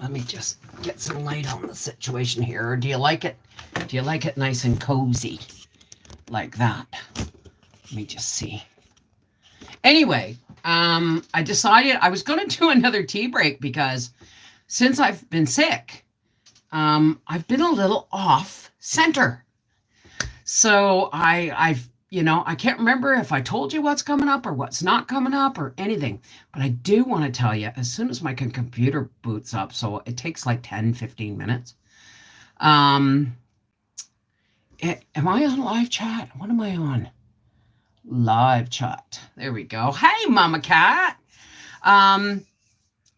Let me just get some light on the situation here. Or do you like it? Do you like it nice and cozy like that? Let me just see. Anyway, I decided I was going to do another tea break because since I've been sick, I've been a little off center. So I've I can't remember if I told you what's coming up or what's not coming up or anything. But I do want to tell you as soon as my computer boots up, so it takes like 10-15 minutes. Um, am I on live chat? What am I on? Live chat. There we go. Hey, Mama Cat. Um,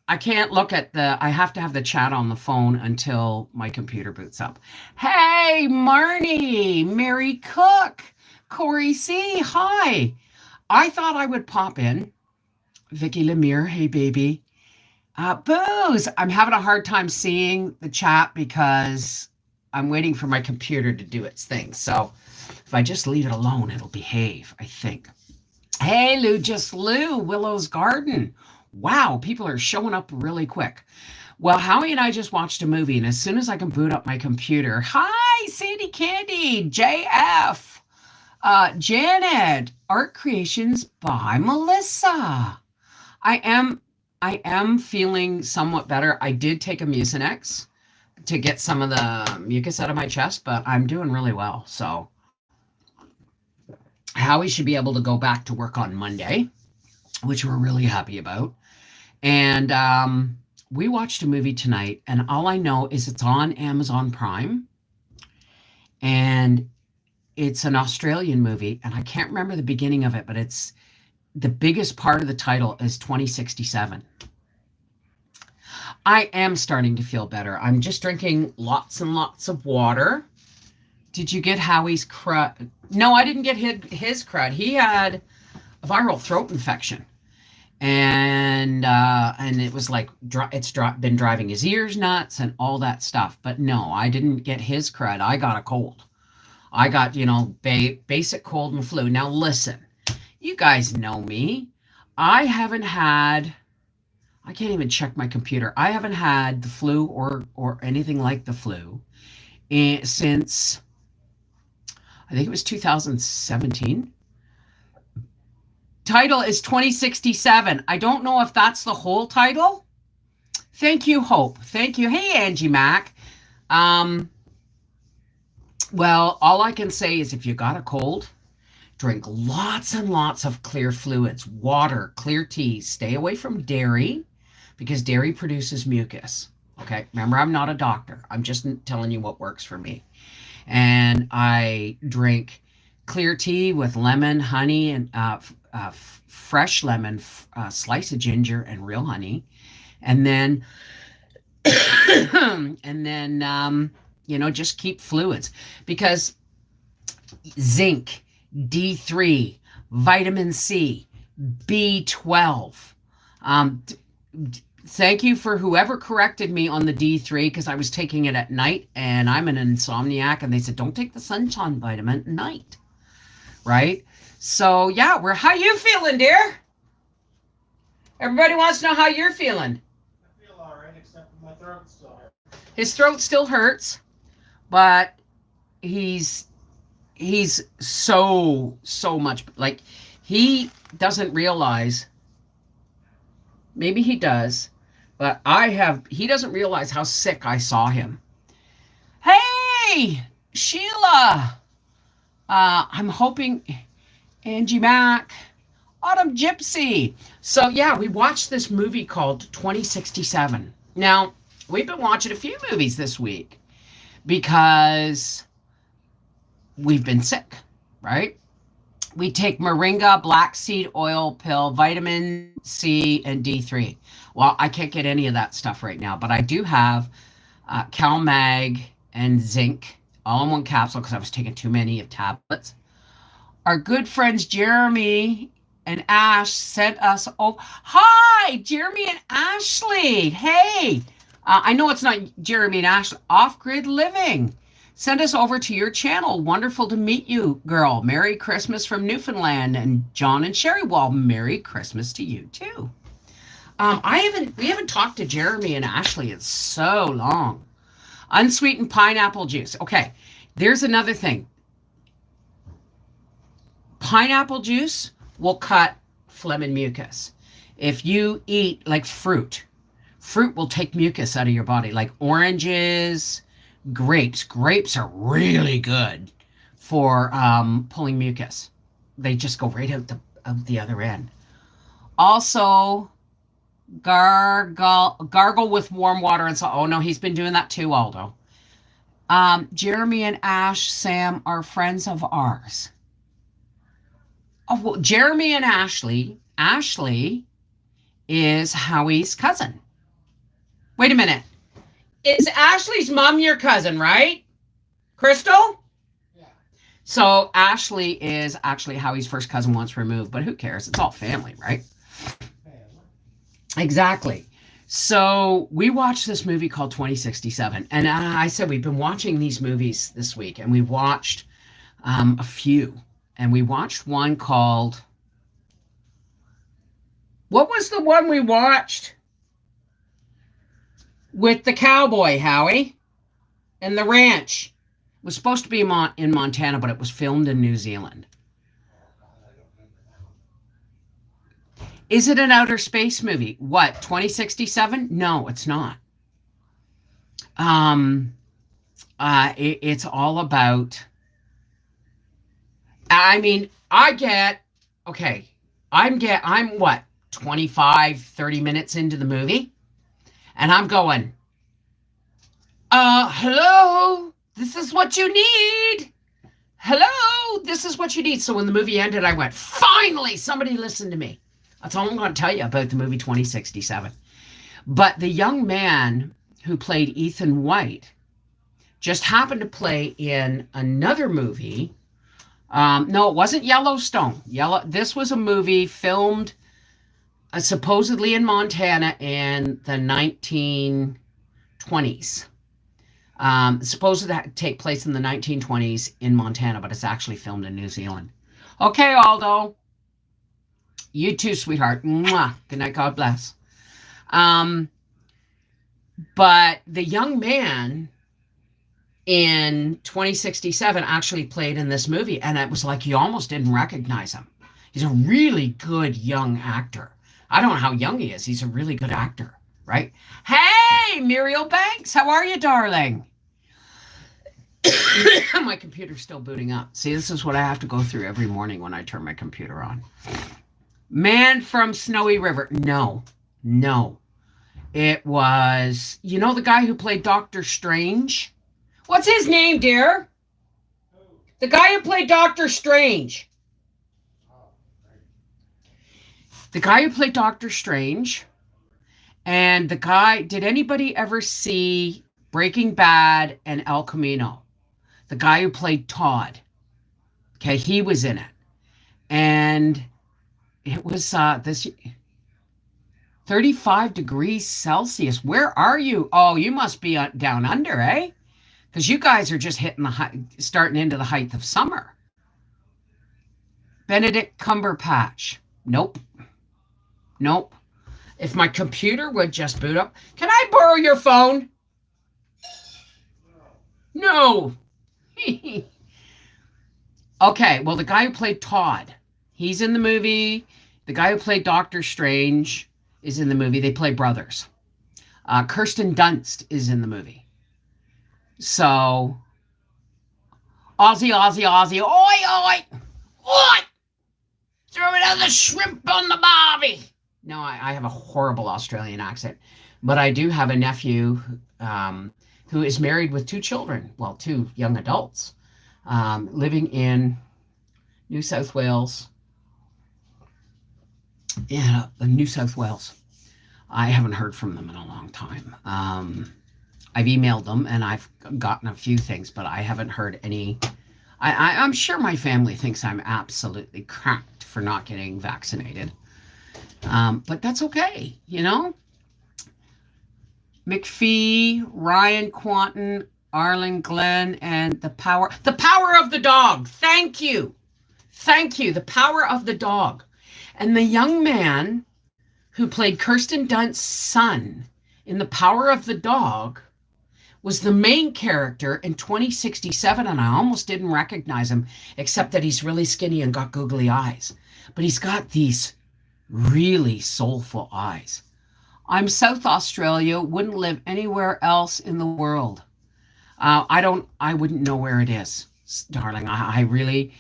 I can't look at I have to have the chat on the phone until my computer boots up. Hey, Marnie, Mary Cook, Corey C, hi. I thought I would pop in. Vicky Lemire, hey, baby. Booze, I'm having a hard time seeing the chat because I'm waiting for my computer to do its thing. So if I just leave it alone, it'll behave, I think. Hey, Lou, Willow's Garden. Wow, people are showing up really quick. Well, Howie and I just watched a movie, and as soon as I can boot up my computer, hi, Sandy Candy, JF, Janet, Art Creations by Melissa. I am feeling somewhat better. I did take a Mucinex to get some of the mucus out of my chest, but I'm doing really well. So Howie should be able to go back to work on Monday, which we're really happy about. And we watched a movie tonight, and all I know is it's on Amazon Prime, and it's an Australian movie, and I can't remember the beginning of it, but it's the biggest part of the title is 2067. I am starting to feel better. I'm just drinking lots and lots of water. Did you get Howie's crud? No, I didn't get his crud. He had a viral throat infection. And it was like been driving his ears nuts and all that stuff. But no, I didn't get his crud. I got a cold. I got, basic cold and flu. Now listen, you guys know me. I can't even check my computer. I haven't had the flu or anything like the flu since I think it was 2017. Title is 2067. I don't know if that's the whole title. Thank you, Hope. Thank you. Hey, Angie Mac. Well, all I can say is if you got a cold, drink lots and lots of clear fluids, water, clear tea. Stay away from dairy because dairy produces mucus. Okay, remember, I'm not a doctor. I'm just telling you what works for me. And I drink clear tea with lemon, honey, and fresh lemon, slice of ginger, and real honey, and then just keep fluids because zinc, D3, vitamin C, B12. Thank you for whoever corrected me on the D3 because I was taking it at night and I'm an insomniac, and they said don't take the sunshine vitamin at night, right? So yeah, how you feeling, dear? Everybody wants to know how you're feeling. I feel all right, except for my throat still hurts. His throat still hurts, but he's so much like he doesn't realize. Maybe he does, but he doesn't realize how sick I saw him. Hey, Sheila. I'm hoping Angie Mac, Autumn Gypsy. So yeah, we watched this movie called 2067. Now, we've been watching a few movies this week because we've been sick, right? We take moringa, black seed oil pill, vitamin C, and D3. Well, I can't get any of that stuff right now, but I do have CalMag and zinc all in one capsule because I was taking too many of tablets. Our good friends Jeremy and Ash sent us. Oh, hi, Jeremy and Ashley. Hey, I know it's not Jeremy and Ashley. Off Grid Living. Send us over to your channel. Wonderful to meet you, girl. Merry Christmas from Newfoundland. And John and Sherry, well, Merry Christmas to you, too. We haven't talked to Jeremy and Ashley in so long. Unsweetened pineapple juice. Okay, there's another thing. Pineapple juice will cut phlegm and mucus. If you eat like fruit will take mucus out of your body, like oranges, grapes. Grapes are really good for pulling mucus. They just go right out the other end. Also, gargle with warm water and salt. Oh no, he's been doing that too, Aldo. Jeremy and Ash, Sam are friends of ours. Oh, well, Jeremy and Ashley. Ashley is Howie's cousin. Wait a minute. Is Ashley's mom your cousin, right? Crystal? Yeah. So Ashley is actually Howie's first cousin once removed, but who cares? It's all family, right? Exactly. So we watched this movie called 2067. And I said we've been watching these movies this week, and we watched a few. And we watched one called... What was the one we watched? With the cowboy, Howie? And the ranch. It was supposed to be in Montana, but it was filmed in New Zealand. Is it an outer space movie? What, 2067? No, it's not. It's all about... I mean, I'm what, 25, 30 minutes into the movie? And I'm going, hello, this is what you need. Hello, this is what you need. So when the movie ended, I went, finally, somebody listened to me. That's all I'm going to tell you about the movie 2067. But the young man who played Ethan White just happened to play in another movie. No, it wasn't Yellowstone. This was a movie filmed supposedly in Montana in the 1920s. Supposed to take place in the 1920s in Montana, but it's actually filmed in New Zealand. Okay, Aldo. You too, sweetheart. Mwah. Good night. God bless. But the young man in 2067 actually played in this movie, and it was like you almost didn't recognize him. He's a really good young actor. I don't know how young he is. He's a really good actor, right? Hey, Muriel Banks, how are you, darling? My computer's still booting up. See, this is what I have to go through every morning when I turn my computer on. Man from Snowy River. No. It was, you know the guy who played Doctor Strange? What's his name, dear? The guy who played Doctor Strange. The guy who played Doctor Strange. And the guy, did anybody ever see Breaking Bad and El Camino? The guy who played Todd. Okay, he was in it. And it was this 35 degrees Celsius. Where are you? Oh, you must be down under, eh? Because you guys are just hitting starting into the height of summer. Benedict Cumberbatch. Nope. If my computer would just boot up. Can I borrow your phone? No. Okay, well, the guy who played Todd, he's in the movie. The guy who played Doctor Strange is in the movie. They play brothers. Kirsten Dunst is in the movie. So, Aussie, oi! Throw another shrimp on the barbie. No, I have a horrible Australian accent, but I do have a nephew who is married with 2 children, well, 2 young adults, living in New South Wales. Yeah, New South Wales. I haven't heard from them in a long time. I've emailed them and I've gotten a few things, but I haven't heard any. I'm sure my family thinks I'm absolutely cracked for not getting vaccinated. But that's okay, you know? McPhee, Ryan Quanton, Arlen Glenn, and the power of the dog. Thank you. The power of the dog. And the young man who played Kirsten Dunst's son in The Power of the Dog, was the main character in 2067, and I almost didn't recognize him, except that he's really skinny and got googly eyes. But he's got these really soulful eyes. I'm South Australia, wouldn't live anywhere else in the world. I wouldn't know where it is, darling. I really,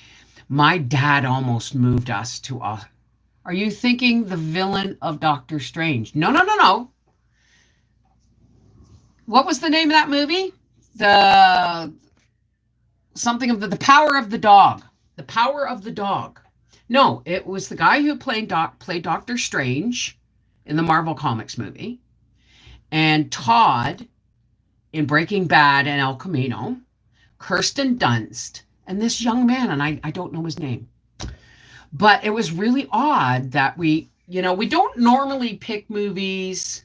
my dad almost moved us to, are you thinking the villain of Doctor Strange? No, no, no, no. What was the name of that movie? The Power of the Dog. The Power of the Dog. No, it was the guy who played Doctor Strange in the Marvel Comics movie, and Todd in Breaking Bad and El Camino, Kirsten Dunst, and this young man, and I don't know his name. But it was really odd that we don't normally pick movies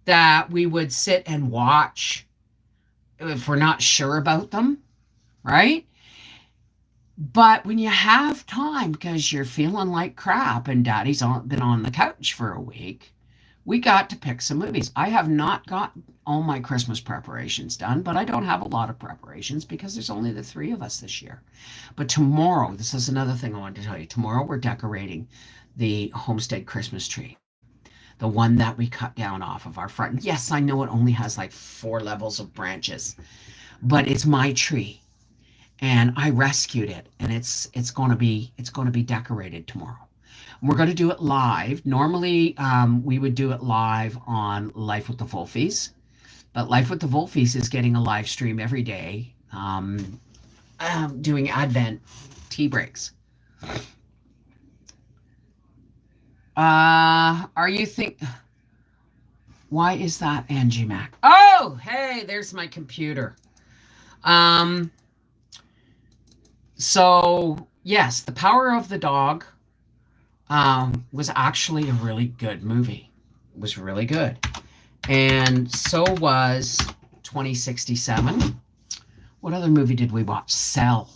that we would sit and watch if we're not sure about them, right? But when you have time because you're feeling like crap and daddy's been on the couch for a week, we got to pick some movies. I have not got all my Christmas preparations done, but I don't have a lot of preparations because there's only the 3 of us this year. But tomorrow, this is another thing I wanted to tell you. Tomorrow we're decorating the homestead Christmas tree. The one that we cut down off of our front. Yes, I know it only has like 4 levels of branches, but it's my tree, and I rescued it, and it's going to be decorated tomorrow. And we're going to do it live. Normally, we would do it live on Life with the Wolfies, but Life with the Wolfies is getting a live stream every day, doing Advent tea breaks. Are you why is that, Angie Mac? Oh, hey, there's my computer. So yes, The Power of the Dog was actually a really good movie. It was really good. And so was 2067. What other movie did we watch? Cell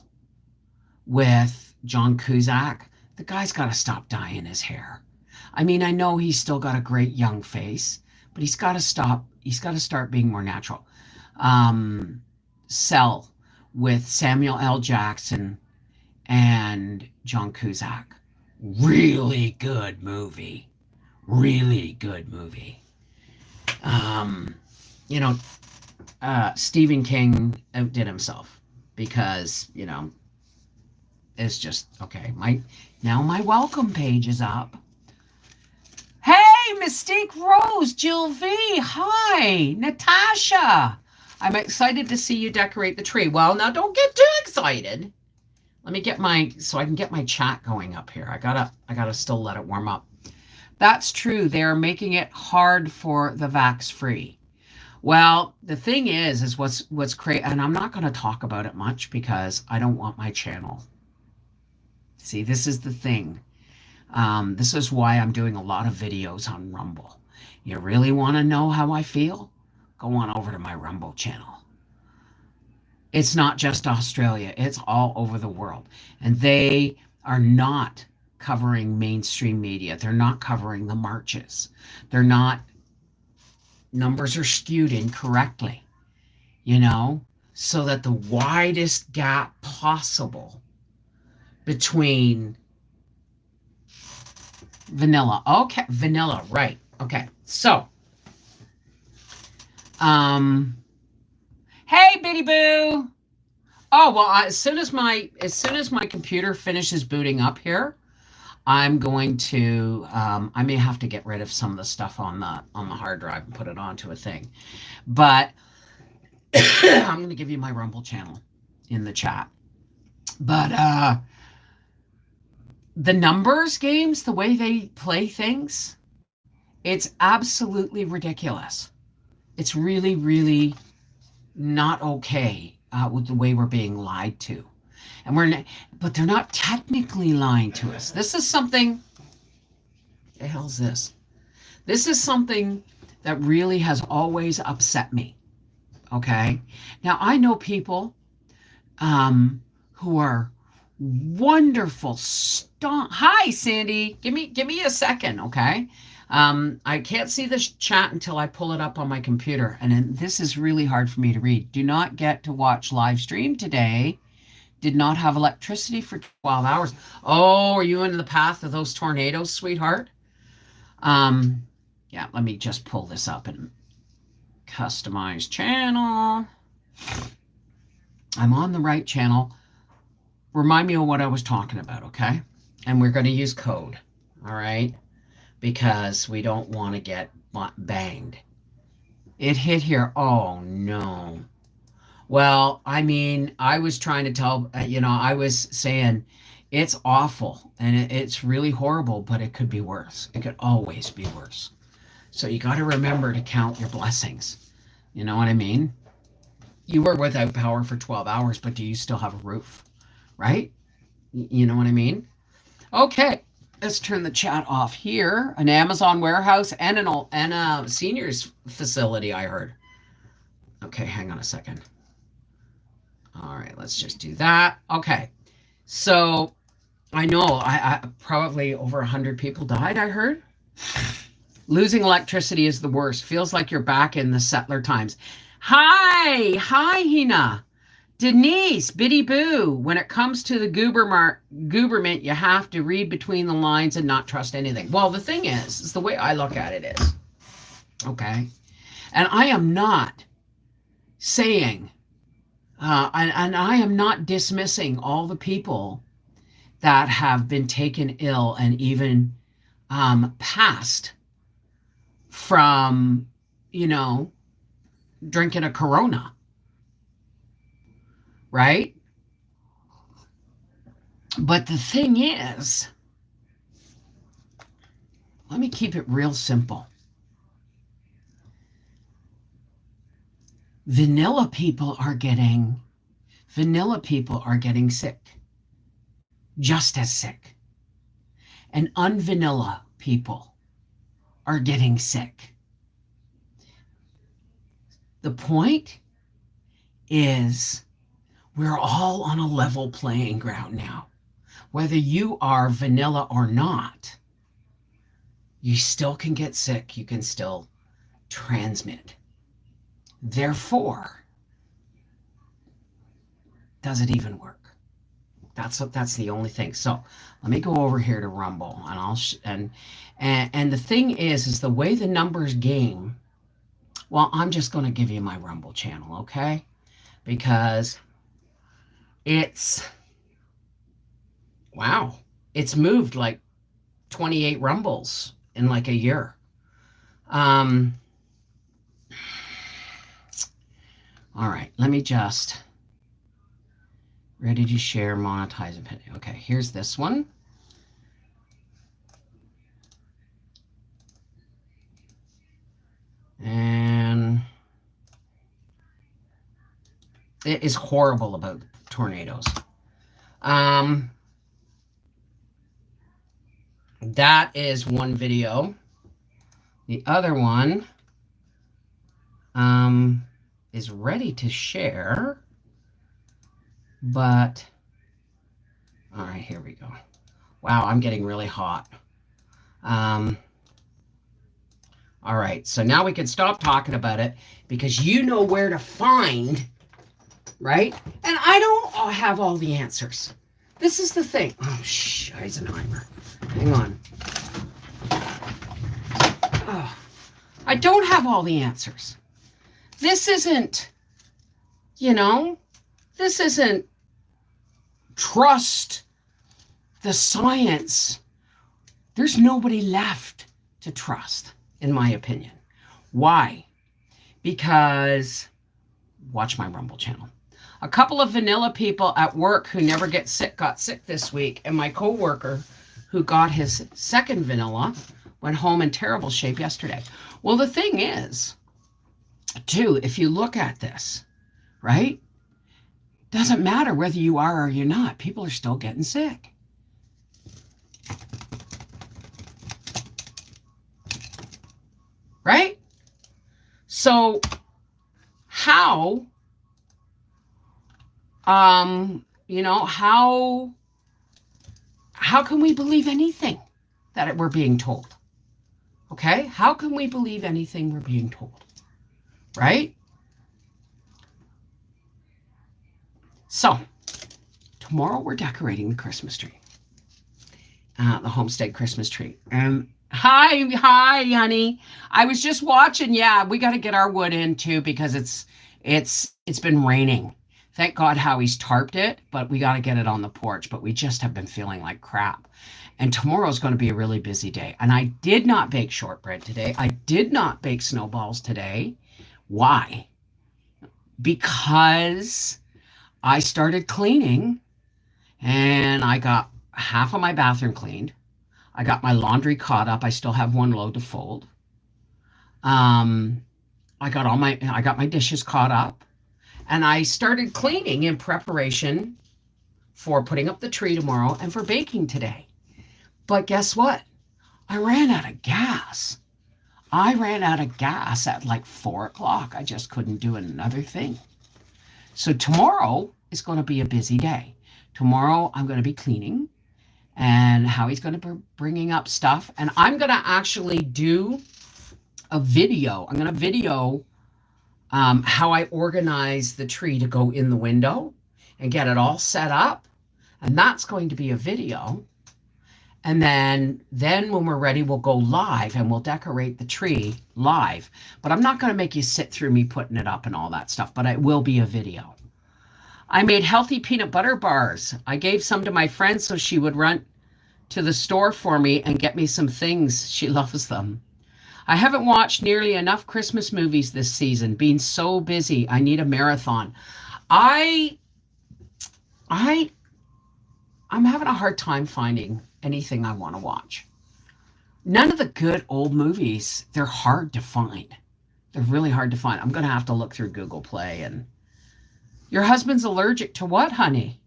with John Cusack. The guy's got to stop dyeing his hair. I mean, I know he's still got a great young face, but he's got to stop. He's got to start being more natural. Cell with Samuel L. Jackson and John Cusack. Really good movie. Really good movie. Stephen King outdid himself because, it's just, okay. My welcome page is up. Hey, Mystique Rose, Jill V, hi, Natasha. I'm excited to see you decorate the tree. Well, now don't get too excited. Let me get so I can get my chat going up here. I gotta still let it warm up. That's true. They're making it hard for the vax free. Well, the thing is what's crazy, and I'm not going to talk about it much because I don't want my channel. See, this is the thing. This is why I'm doing a lot of videos on Rumble. You really want to know how I feel? Go on over to my Rumble channel. It's not just Australia. It's all over the world. And they are not covering mainstream media. They're not covering the marches. Numbers are skewed incorrectly, so that the widest gap possible between vanilla. Okay, vanilla, right. Okay. So, hey, Bitty Boo. Oh, well, as soon as my computer finishes booting up here, I'm going to, I may have to get rid of some of the stuff on the hard drive and put it onto a thing. But I'm going to give you my Rumble channel in the chat. But the numbers games, the way they play things, it's absolutely ridiculous. It's really, really not okay with the way we're being lied to. And but they're not technically lying to us. This is something, the hell's this? This is something that really has always upset me. Okay. Now I know people who are wonderful. Hi, Sandy. Give me a second. Okay. I can't see the chat until I pull it up on my computer. And then this is really hard for me to read. Do not get to watch live stream today. Did not have electricity for 12 hours. Oh, are you in the path of those tornadoes, sweetheart? Yeah, let me just pull this up and customize channel. I'm on the right channel. Remind me of what I was talking about, okay? And we're going to use code, all right? Because we don't want to get banged. It hit here. Oh, no. Well, I mean, I was trying to tell, I was saying it's awful and it's really horrible, but it could be worse. It could always be worse. So you got to remember to count your blessings. You know what I mean? You were without power for 12 hours, but do you still have a roof? Right? You know what I mean? Okay, let's turn the chat off here. An Amazon warehouse and a seniors facility, I heard. Okay, hang on a second. All right, let's just do that. Okay, so I know I probably over 100 people died, I heard. Losing electricity is the worst. Feels like you're back in the settler times. Hi, Hina. Denise, Biddy Boo. When it comes to the gooberment, you have to read between the lines and not trust anything. Well, the thing is the way I look at it is, okay, and I am not saying, and I am not dismissing all the people that have been taken ill and even passed from, drinking a Corona, right? But the thing is, let me keep it real simple. Vanilla people are getting sick, just as sick. And unvanilla people are getting sick. The point is we're all on a level playing ground now. Whether you are vanilla or not, you still can get sick. You can still transmit. Therefore, does it even work? That's the only thing. So let me go over here to Rumble, and I'll and the thing is the way the numbers game. Well, I'm just going to give you my Rumble channel, okay? Because it's moved like 28 Rumbles in like a year. All right, let me just ready to share, monetize, and pin. Okay, here's this one. And it is horrible about tornadoes. That is one video. The other one is ready to share, but all right, here we go. Wow, I'm getting really hot. All right, so now we can stop talking about it because you know where to find, right? And I don't have all the answers. This is the thing. Oh, Scheisenheimer. Hang on. Oh, I don't have all the answers. This isn't, this isn't trust the science. There's nobody left to trust, in my opinion. Why? Because, watch my Rumble channel. A couple of vanilla people at work who never get sick got sick this week, and my coworker who got his second vanilla went home in terrible shape yesterday. Well, the thing is, too, if you look at this, right? Doesn't matter whether you are or you're not. People are still getting sick. Right? So how, how can we believe anything that we're being told? Okay? How can we believe anything we're being told? Right? So, tomorrow we're decorating the Christmas tree. The homestead Christmas tree. Hi, honey. I was just watching. Yeah, we got to get our wood in too because it's been raining. Thank God Howie's tarped it, but we got to get it on the porch. But we just have been feeling like crap. And tomorrow's going to be a really busy day. And I did not bake shortbread today. I did not bake snowballs today. Why? Because I started cleaning and I got half of my bathroom cleaned. I got my laundry caught up. I still have one load to fold. I got my dishes caught up, and I started cleaning in preparation for putting up the tree tomorrow and for baking today. But guess what? I ran out of gas. I ran out of gas at like 4 o'clock. I just couldn't do another thing. So tomorrow is going to be a busy day. Tomorrow I'm going to be cleaning, and Howie's going to be bringing up stuff. And I'm going to actually do a video. I'm going to video how I organize the tree to go in the window and get it all set up. And that's going to be a video. And then when we're ready, we'll go live and we'll decorate the tree live. But I'm not going to make you sit through me putting it up and all that stuff, but it will be a video. I made healthy peanut butter bars. I gave some to my friend so she would run to the store for me and get me some things. She loves them. I haven't watched nearly enough Christmas movies this season. Being so busy, I need a marathon. I'm having a hard time finding anything I want to watch. None of the good old movies, they're hard to find. They're really hard to find. I'm going to have to look through Google Play. And your husband's allergic to what, honey?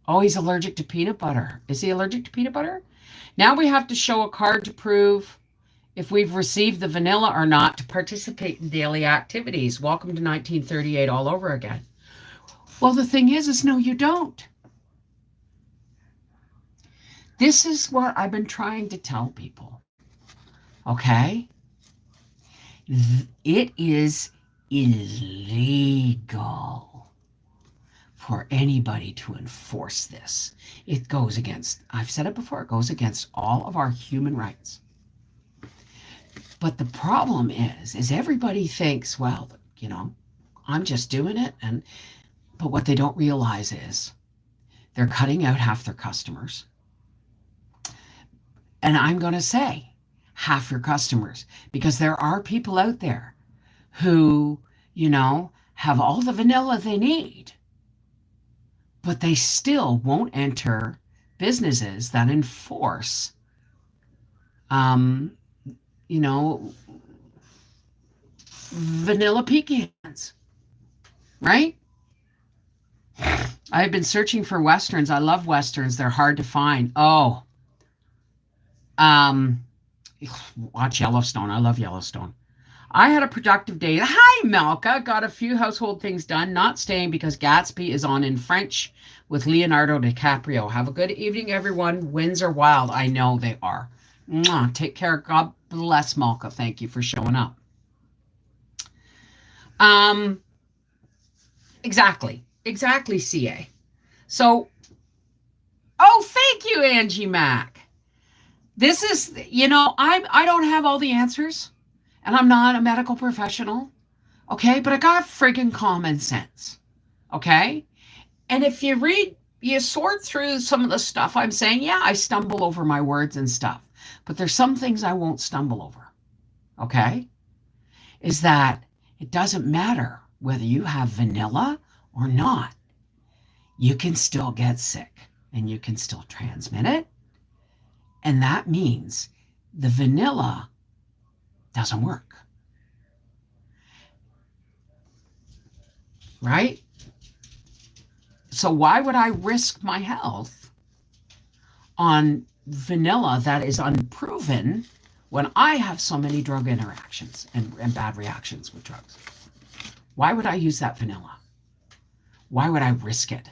Oh, he's allergic to peanut butter. Is he allergic to peanut butter? Now we have to show a card to prove if we've received the vanilla or not to participate in daily activities. Welcome to 1938 all over again. Well, the thing is no, you don't. This is what I've been trying to tell people. Okay? It is illegal for anybody to enforce this. It goes against, I've said it before, it goes against all of our human rights. But the problem is everybody thinks, well, I'm just doing it. But what they don't realize is they're cutting out half their customers. And I'm going to say half your customers, because there are people out there who, have all the vanilla they need, but they still won't enter businesses that enforce, vanilla pecans, right? I've been searching for Westerns. I love Westerns. They're hard to find. Oh, watch Yellowstone. I love Yellowstone. I had a productive day. Hi, Malka. Got a few household things done. Not staying because Gatsby is on in French with Leonardo DiCaprio. Have a good evening, everyone. Winds are wild. I know they are. Mwah. Take care. God bless, Malka. Thank you for showing up. Exactly, CA. So, thank you, Angie Mack. This is, I don't have all the answers. And I'm not a medical professional, okay? But I got friggin' common sense, okay? And if you sort through some of the stuff I'm saying, yeah, I stumble over my words and stuff. But there's some things I won't stumble over, okay? Is that it doesn't matter whether you have vanilla or not. You can still get sick and you can still transmit it. And that means the vanilla doesn't work. Right? So why would I risk my health on vanilla that is unproven when I have so many drug interactions and bad reactions with drugs? Why would I use that vanilla? Why would I risk it?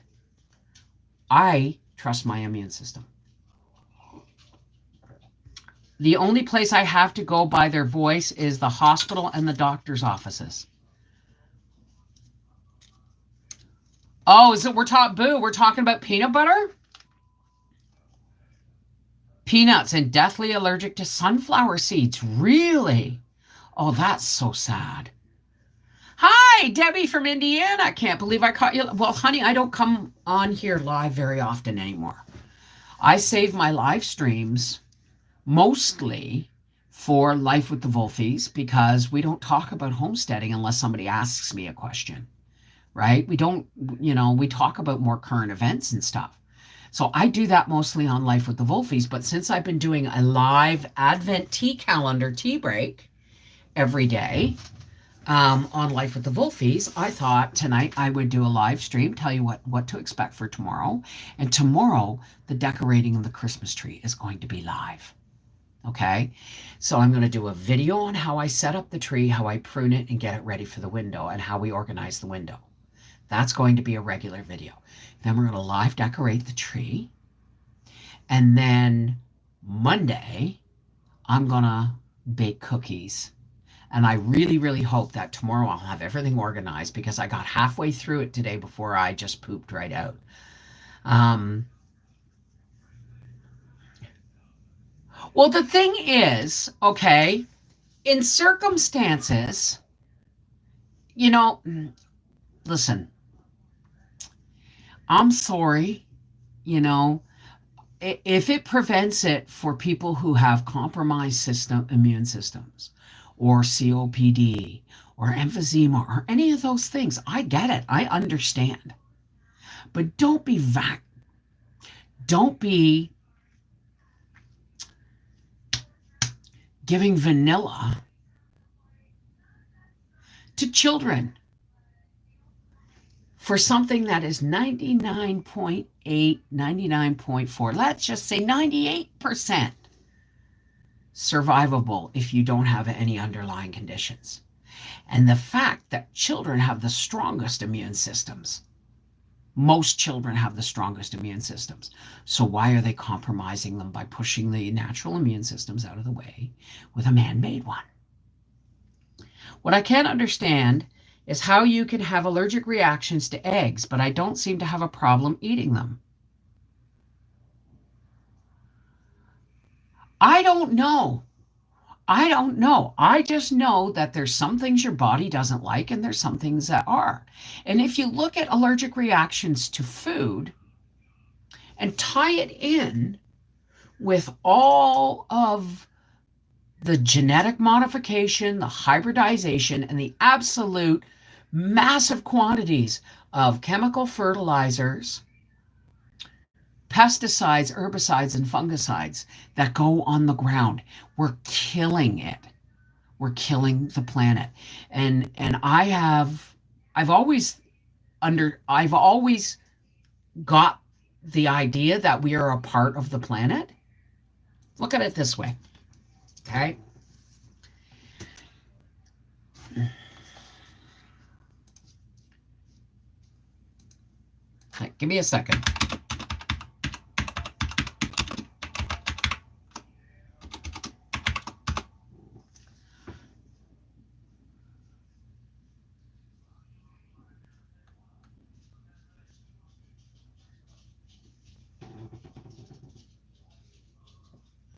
I trust my immune system. The only place I have to go by their voice is the hospital and the doctor's offices. Oh, is it we're talking about peanut butter? Peanuts and deathly allergic to sunflower seeds. Really? Oh, that's so sad. Hi, Debbie from Indiana. Can't believe I caught you. Well, honey, I don't come on here live very often anymore. I save my live streams mostly for Life with the Wolfies because we don't talk about homesteading unless somebody asks me a question, right? We don't, we talk about more current events and stuff. So I do that mostly on Life with the Wolfies. But since I've been doing a live Advent tea calendar tea break every day on Life with the Wolfies, I thought tonight I would do a live stream, tell you what to expect for tomorrow. And tomorrow, the decorating of the Christmas tree is going to be live. Okay, so I'm going to do a video on how I set up the tree, how I prune it and get it ready for the window, and how we organize the window. That's going to be a regular video. Then we're going to live decorate the tree. And then Monday, I'm going to bake cookies. And I really, really hope that tomorrow I'll have everything organized because I got halfway through it today before I just pooped right out. Well, the thing is, okay, in circumstances, listen, I'm sorry, if it prevents it for people who have compromised immune systems or COPD or emphysema or any of those things, I get it. I understand. But don't be giving vanilla to children for something that is 99.8, 99.4, let's just say 98% survivable if you don't have any underlying conditions. And the fact that children have the strongest immune systems, most children have the strongest immune systems. So why are they compromising them by pushing the natural immune systems out of the way with a man-made one? What I can't understand is how you can have allergic reactions to eggs, but I don't seem to have a problem eating them. I don't know. I just know that there's some things your body doesn't like and there's some things that are. And if you look at allergic reactions to food and tie it in with all of the genetic modification, the hybridization, and the absolute massive quantities of chemical fertilizers, pesticides, herbicides, and fungicides that go on the ground, we're killing it. We're killing the planet. And I've always got the idea that we are a part of the planet. Look at it this way. Okay. Okay, give me a second.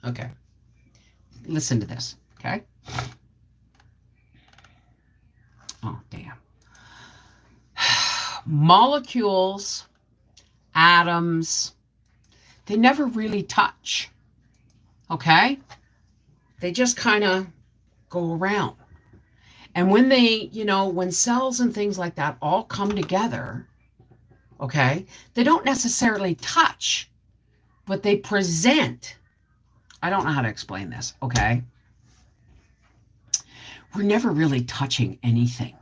Okay. Listen to this, okay? Oh, damn. Molecules, atoms, they never really touch, okay? They just kind of go around. And when they, when cells and things like that all come together, okay, they don't necessarily touch, but they present. I don't know how to explain this, okay? We're never really touching anything.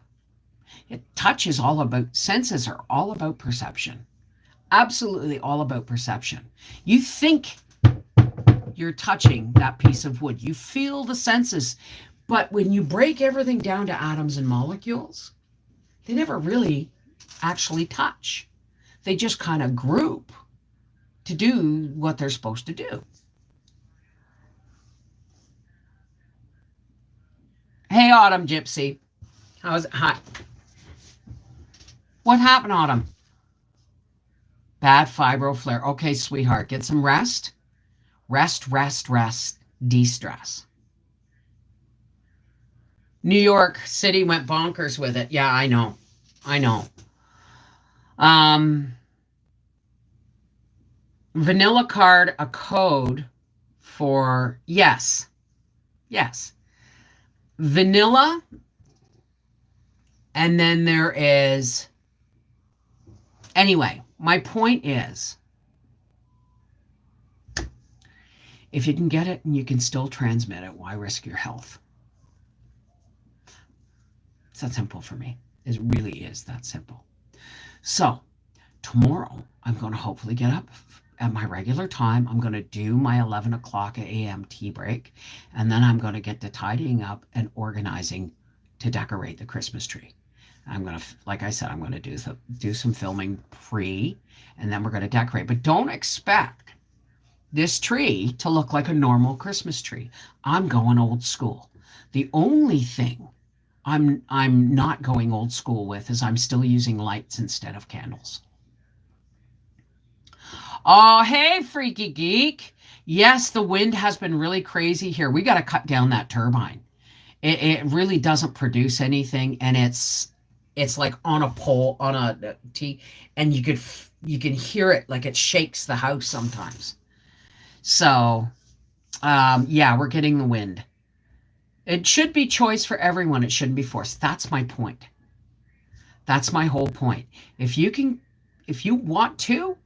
Touch is all about, senses are all about perception. Absolutely all about perception. You think you're touching that piece of wood. You feel the senses. But when you break everything down to atoms and molecules, they never really actually touch. They just kind of group to do what they're supposed to do. Hey, Autumn Gypsy. How's it? Hi. What happened, Autumn? Bad fibro flare. Okay, sweetheart, get some rest. Rest, rest, rest. De-stress. New York City went bonkers with it. Yeah, I know. I know. Vanilla card, a code for yes. Yes. Vanilla. And then there is, anyway, my point is, if you can get it and you can still transmit it, why risk your health? It's that simple for me. It really is that simple. So tomorrow, I'm going to hopefully get up at my regular time. I'm going to do my 11 o'clock a.m. tea break, and then I'm going to get to tidying up and organizing to decorate the Christmas tree. I'm going to, like I said, I'm going to do some filming pre, and then we're going to decorate. But don't expect this tree to look like a normal Christmas tree. I'm going old school. The only thing I'm not going old school with is I'm still using lights instead of candles. Oh, hey, Freaky Geek. Yes, the wind has been really crazy here. We got to cut down that turbine. It really doesn't produce anything, and it's like on a pole, on a T, and you can hear it like it shakes the house sometimes. So, yeah, we're getting the wind. It should be choice for everyone. It shouldn't be forced. That's my point. That's my whole point. If you want to,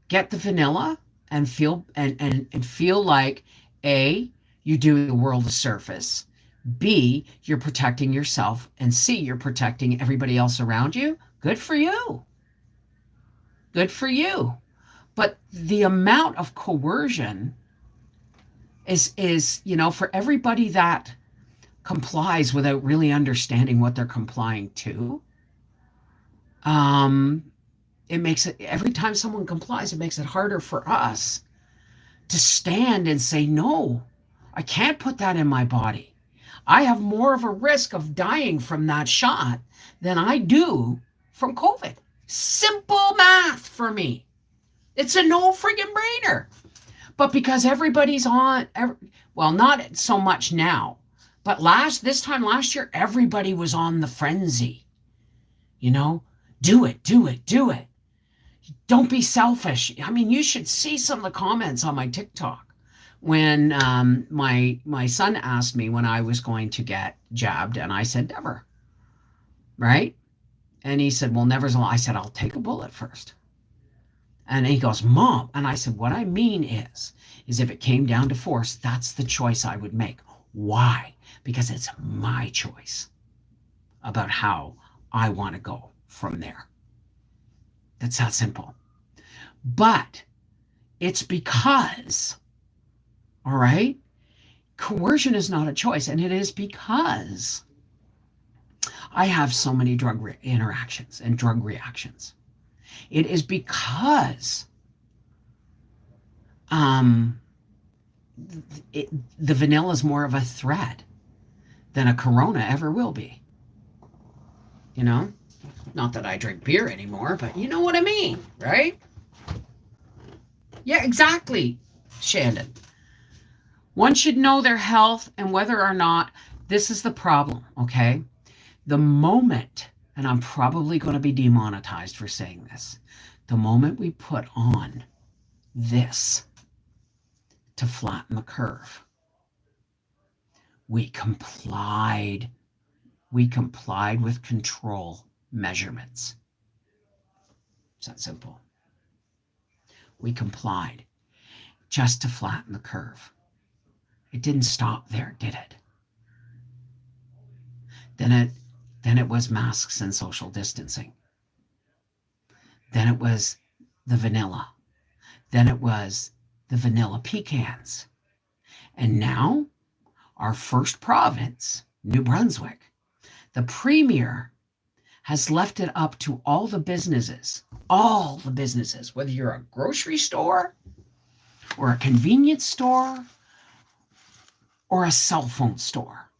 get the vanilla and feel like A, you do the world a service. B, you're protecting yourself, and C, you're protecting everybody else around you. Good for you. Good for you. But the amount of coercion is, for everybody that complies without really understanding what they're complying to, it makes it, every time someone complies, it makes it harder for us to stand and say, no, I can't put that in my body. I have more of a risk of dying from that shot than I do from COVID. Simple math for me. It's a no friggin' brainer. But because everybody's on, well, not so much now, but this time last year, everybody was on the frenzy. Do it, do it, do it. Don't be selfish. I mean, you should see some of the comments on my TikTok when my son asked me when I was going to get jabbed, and I said, never. Right? And he said, well, never's a lie. I said, I'll take a bullet first. And he goes, Mom. And I said, what I mean is if it came down to force, that's the choice I would make. Why? Because it's my choice about how I want to go from there. That's that simple. But it's because, all right, coercion is not a choice. And it is because I have so many drug interactions and drug reactions. It is because the vanilla is more of a threat than a Corona ever will be. Not that I drink beer anymore, but you know what I mean, right? Yeah, exactly, Shannon. One should know their health and whether or not this is the problem, okay? The moment, and I'm probably going to be demonetized for saying this, the moment we put on this to flatten the curve, we complied with control measurements. It's that simple. We complied just to flatten the curve. It didn't stop there, did it? Then it was masks and social distancing. Then it was the vanilla. Then it was the vanilla pecans. And now our first province, New Brunswick, the premier has left it up to all the businesses, whether you're a grocery store or a convenience store or a cell phone store.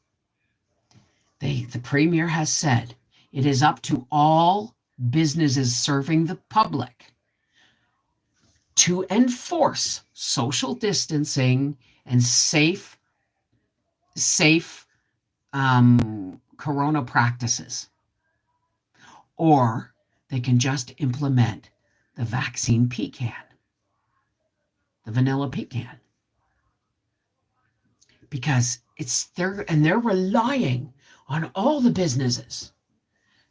The premier has said it is up to all businesses serving the public to enforce social distancing and safe corona practices, or they can just implement the vaccine pecan, the vanilla pecan, because they're relying on all the businesses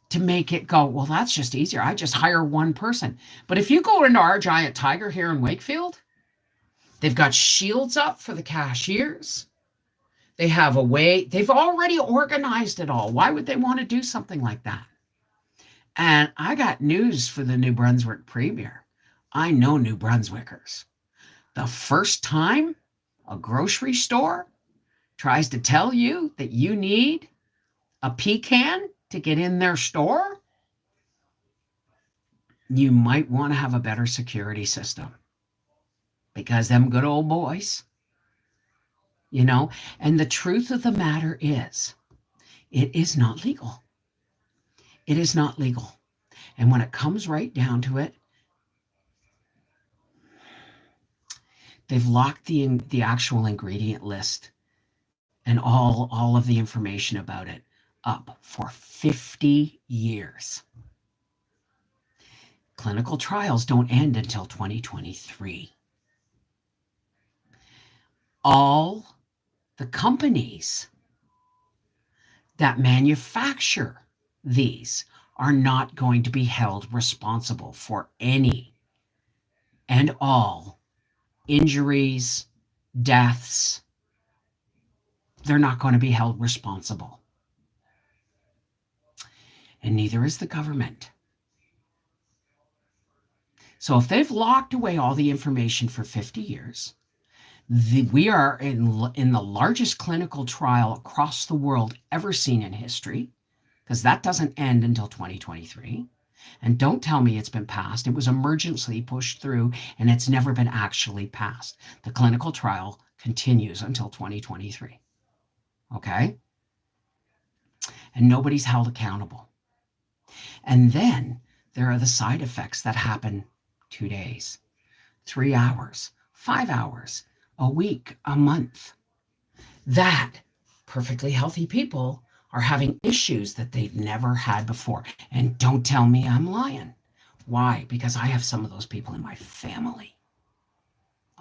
to make it go, well, that's just easier. I just hire one person. But if you go into our Giant Tiger here in Wakefield, they've got shields up for the cashiers. They have a way, they've already organized it all. Why would they want to do something like that? And I got news for the New Brunswick Premier. I know New Brunswickers. The first time a grocery store tries to tell you that you need a pecan to get in their store, you might want to have a better security system, because them good old boys, and the truth of the matter is, it is not legal. It is not legal. And when it comes right down to it, they've locked the actual ingredient list and all of the information about it up for 50 years. Clinical trials don't end until 2023. All the companies that manufacture these are not going to be held responsible for any and all injuries, deaths. They're not going to be held responsible. And neither is the government. So if they've locked away all the information for 50 years, we are in the largest clinical trial across the world ever seen in history, because that doesn't end until 2023. And don't tell me it's been passed. It was emergency pushed through, and it's never been actually passed. The clinical trial continues until 2023. Okay? And nobody's held accountable. And then there are the side effects that happen 2 days, 3 hours, 5 hours, a week, a month. That perfectly healthy people are having issues that they've never had before. And don't tell me I'm lying. Why? Because I have some of those people in my family.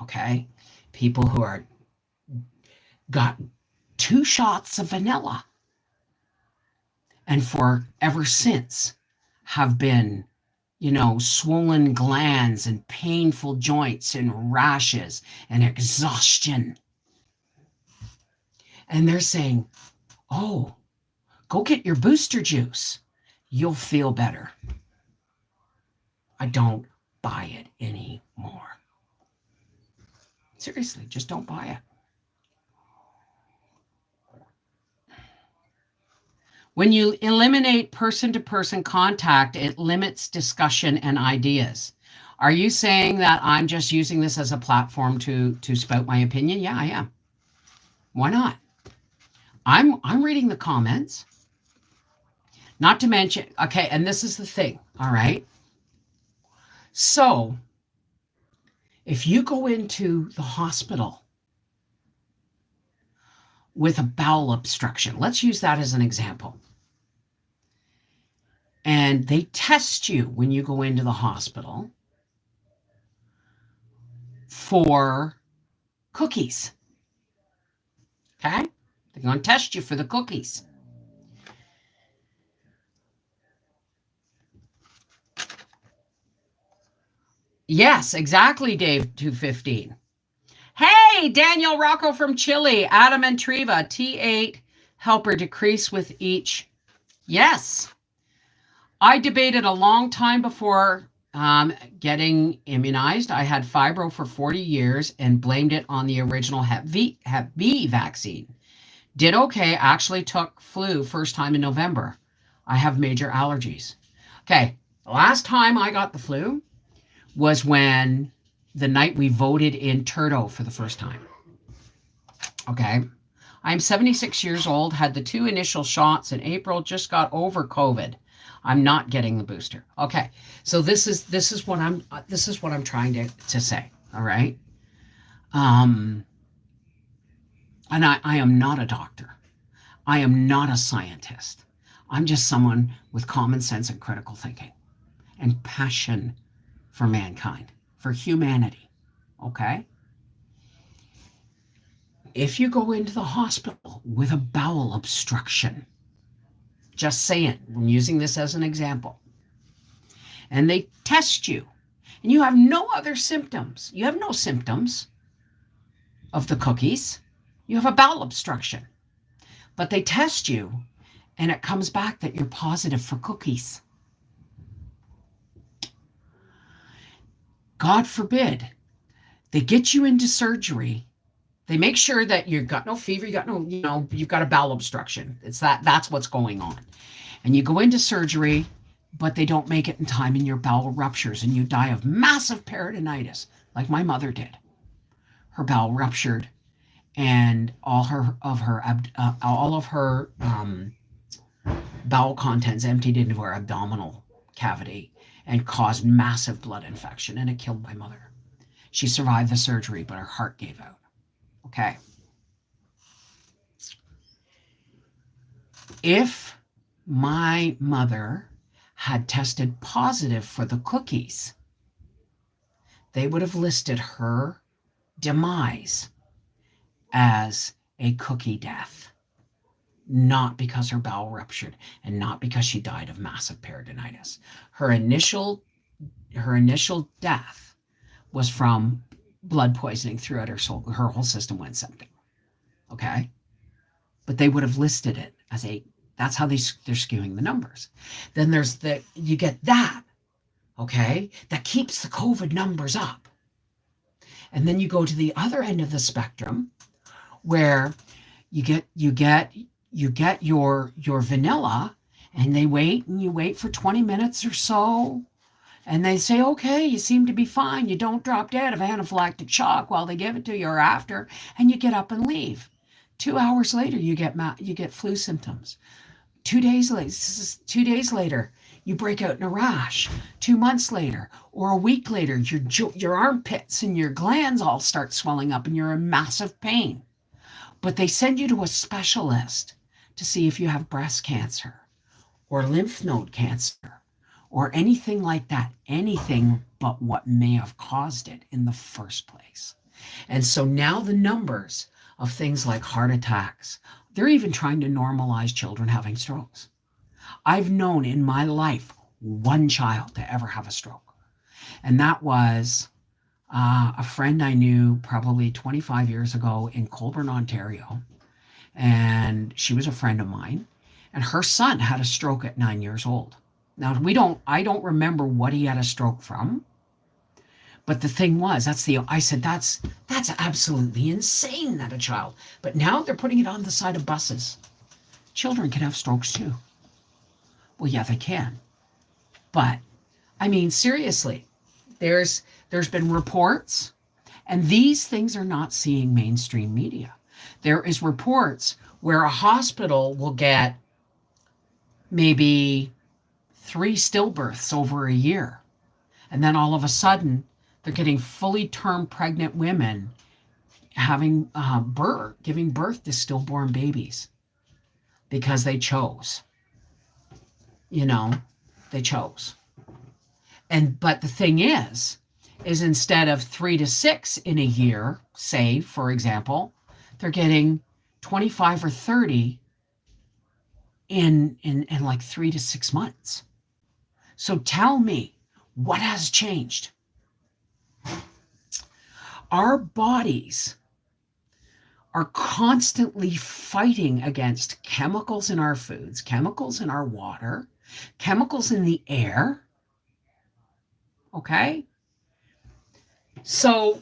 Okay? People who got 2 shots of vanilla and for ever since have been, swollen glands and painful joints and rashes and exhaustion. And they're saying, oh, go get your booster juice. You'll feel better. I don't buy it anymore. Seriously, just don't buy it. When you eliminate person-to-person contact, it limits discussion and ideas. Are you saying that I'm just using this as a platform to spout my opinion? Yeah, I am. Why not? I'm reading the comments. Not to mention, okay, and this is the thing, all right? So, if you go into the hospital with a bowel obstruction, let's use that as an example, and they test you when you go into the hospital for cookies, okay? They're going to test you for the cookies. Yes, exactly, Dave 215. Hey, Daniel Rocco from Chile, Adam and Triva, T8 helper decrease with each. Yes. I debated a long time before getting immunized. I had fibro for 40 years and blamed it on the original Hep B vaccine. Did okay, actually took flu first time in November. I have major allergies. Okay, the last time I got the flu was when the night we voted in Turdo for the first time. Okay, I'm 76 years old, had the 2 initial shots in April, just got over COVID. I'm not getting the booster. Okay. So this is what I'm trying to say. All right. And I am not a doctor. I am not a scientist. I'm just someone with common sense and critical thinking and passion for mankind, for humanity. Okay? If you go into the hospital with a bowel obstruction, just saying, I'm using this as an example, and they test you, and you have no other symptoms, you have no symptoms of the cookies, you have a bowel obstruction, but they test you, and it comes back that you're positive for cookies. God forbid, they get you into surgery. They make sure that you've got no fever, you've got a bowel obstruction. That's what's going on. And you go into surgery, but they don't make it in time and your bowel ruptures and you die of massive peritonitis, like my mother did. Her bowel ruptured and all of her bowel contents emptied into her abdominal cavity and caused massive blood infection, and it killed my mother. She survived the surgery, but her heart gave out. Okay. If my mother had tested positive for the cookies, they would have listed her demise as a cookie death, not because her bowel ruptured and not because she died of massive peritonitis. Her initial death was from blood poisoning throughout her soul. Her whole system went septic. Okay. But they would have listed it as that's how they're skewing the numbers. Then you get that. Okay. That keeps the COVID numbers up. And then you go to the other end of the spectrum where you get your vanilla, and you wait for 20 minutes or so. And they say, okay, you seem to be fine. You don't drop dead of anaphylactic shock while they give it to you or after, and you get up and leave. 2 hours later, you get flu symptoms. 2 days later, you break out in a rash. 2 months later, or a week later, your armpits and your glands all start swelling up, and you're in massive pain. But they send you to a specialist to see if you have breast cancer or lymph node cancer, or anything like that, anything but what may have caused it in the first place. And so now the numbers of things like heart attacks, they're even trying to normalize children having strokes. I've known in my life one child to ever have a stroke. And that was a friend I knew probably 25 years ago in Colborne, Ontario. And she was a friend of mine. And her son had a stroke at 9 years old. Now, I don't remember what he had a stroke from, but the thing was, I said, that's absolutely insane that a child, but now they're putting it on the side of buses. Children can have strokes too. Well, yeah, they can. But I mean, seriously, there's been reports, and these things are not seeing mainstream media. There is reports where a hospital will get maybe 3 stillbirths over a year. And then all of a sudden, they're getting fully term pregnant women having giving birth to stillborn babies because they chose. They chose. But the thing is instead of 3 to 6 in a year, say, for example, they're getting 25 or 30 in like 3 to 6 months. So tell me, what has changed? Our bodies are constantly fighting against chemicals in our foods, chemicals in our water, chemicals in the air. Okay? So,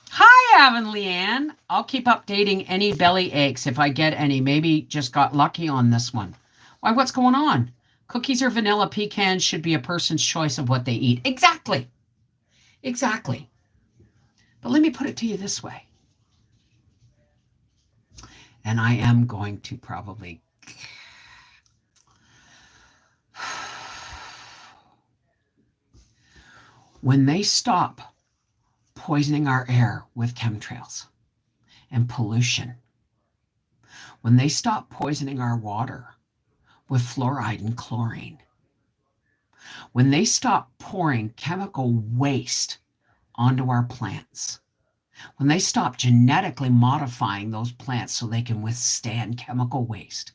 hi, Evan Leanne. I'll keep updating any belly aches if I get any. Maybe just got lucky on this one. Why, what's going on? Cookies or vanilla pecans should be a person's choice of what they eat. Exactly. But But let me put it to you this way. And I am going to probably... When they stop poisoning our air with chemtrails and pollution, when they stop poisoning our water with fluoride and chlorine, when they stop pouring chemical waste onto our plants, when they stop genetically modifying those plants so they can withstand chemical waste,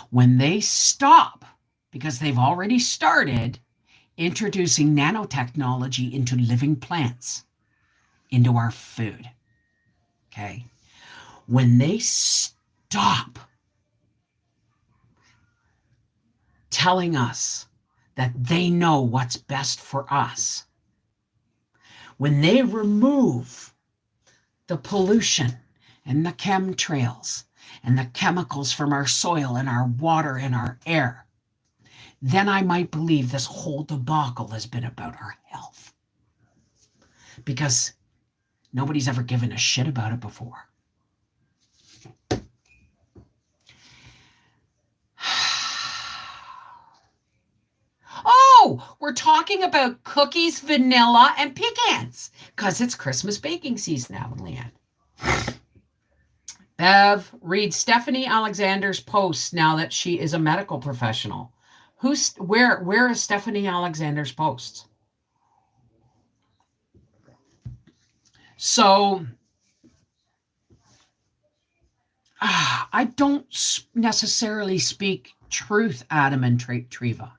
when they stop, because they've already started, introducing nanotechnology into living plants, into our food, okay? When they stop telling us that they know what's best for us, when they remove the pollution and the chemtrails and the chemicals from our soil and our water and our air, then I might believe this whole debacle has been about our health. Because nobody's ever given a shit about it before. Oh, we're talking about cookies, vanilla, and pecans because it's Christmas baking season now, Leanne. Bev, read Stephanie Alexander's post now that she is a medical professional. Where is Stephanie Alexander's posts? So I don't necessarily speak truth, Adam and Treva.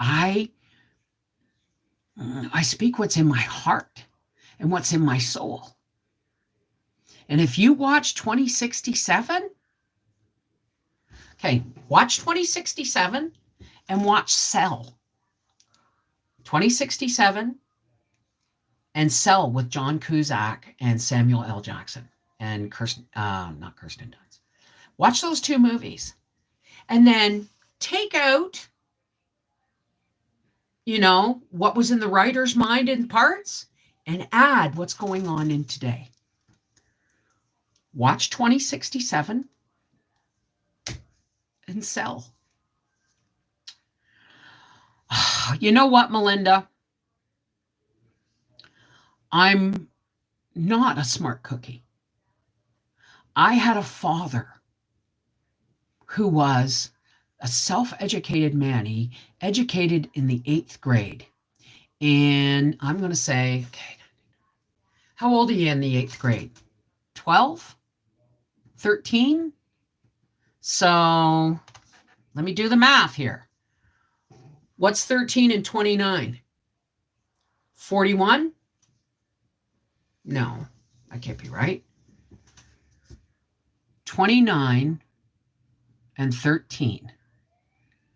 I speak what's in my heart and what's in my soul. And if you watch 2067, okay, watch 2067 and watch Cell. 2067 and Cell with John Cusack and Samuel L. Jackson and not Kirsten Dunst. Watch those two movies and then take out, what was in the writer's mind in parts and add what's going on in today. Watch 2067 and Cell. You know what, Melinda? I'm not a smart cookie. I had a father who was a self-educated man. He educated in the 8th grade. And I'm going to say, okay, how old are you in the 8th grade? 12? 13? So let me do the math here. What's 13 and 29? 41? No, I can't be right. 29 and 13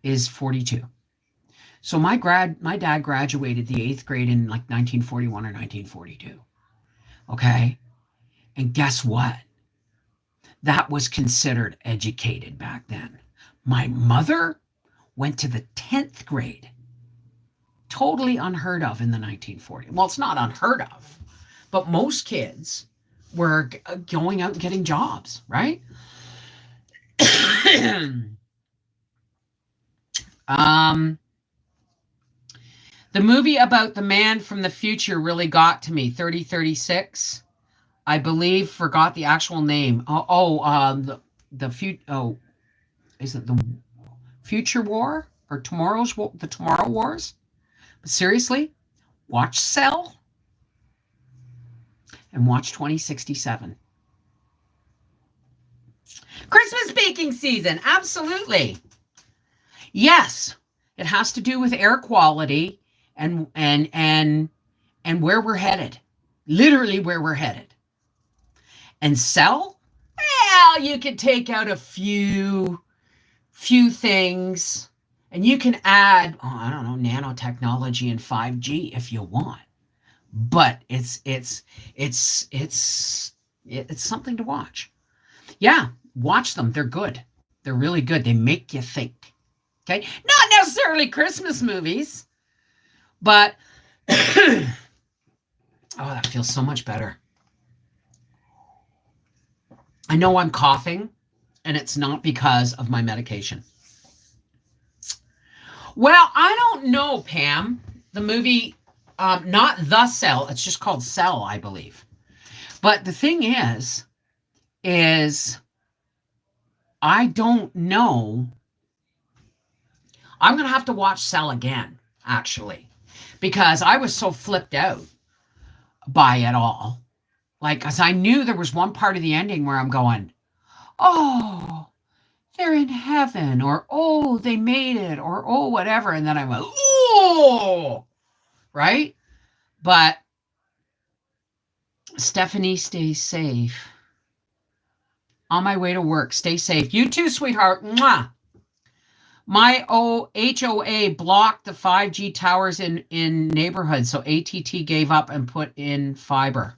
is 42. So my dad graduated the 8th grade in like 1941 or 1942. Okay? And guess what? That was considered educated back then. My mother went to the 10th grade. Totally unheard of in the 1940s. Well, it's not unheard of, but most kids were going out and getting jobs, right? The movie about the man from the future really got to me. 3036, I believe, forgot the actual name. Is it the Future War or the Tomorrow Wars? But seriously, watch Cell and watch 2067. Christmas baking season, absolutely. Yes, it has to do with air quality and where we're headed. Literally where we're headed. And Cell, well, you can take out a few things and you can add, nanotechnology and 5G if you want. But it's something to watch. Yeah, watch them. They're good. They're really good. They make you think. Okay? Not necessarily Christmas movies, but Oh, that feels so much better. I know I'm coughing, and it's not because of my medication. Well, I don't know, Pam. The movie, not The Cell, it's just called Cell, I believe. But the thing is I don't know. I'm going to have to watch Cell again, actually, because I was so flipped out by it all. Like, because I knew there was one part of the ending where I'm going, oh, they're in heaven, or oh, they made it, or oh, whatever. And then I went, oh, right? But Stephanie, stay safe. On my way to work. Stay safe. You too, sweetheart. Mwah. My HOA blocked the 5G towers in neighborhoods, so ATT gave up and put in fiber.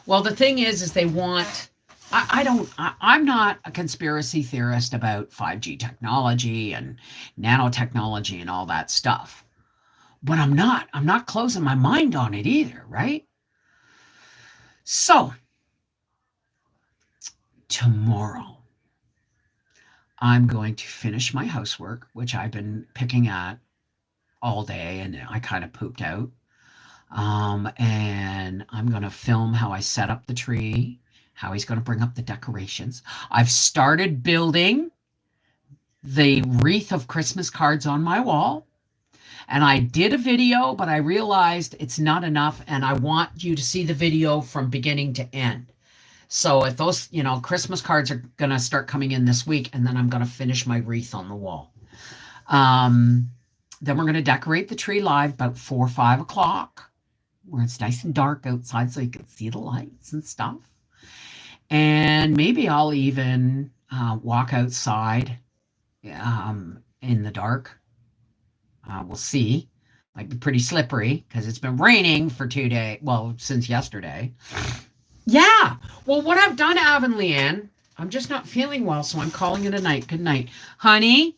Well, the thing is they want. I'm not a conspiracy theorist about 5G technology and nanotechnology and all that stuff. But I'm not closing my mind on it either, right? So, tomorrow, I'm going to finish my housework, which I've been picking at all day, and I kind of pooped out. And I'm going to film how I set up the tree, how he's going to bring up the decorations. I've started building the wreath of Christmas cards on my wall. And I did a video, but I realized it's not enough, and I want you to see the video from beginning to end. So if those, Christmas cards are going to start coming in this week, and then I'm going to finish my wreath on the wall. Then we're going to decorate the tree live about 4 or 5 o'clock, where it's nice and dark outside so you can see the lights and stuff. And maybe I'll even walk outside in the dark. We'll see. Might be pretty slippery because it's been raining for 2 days. Well, since yesterday. Yeah. Well, what I've done, Avonleanne, I'm just not feeling well, so I'm calling it a night. Good night. Honey,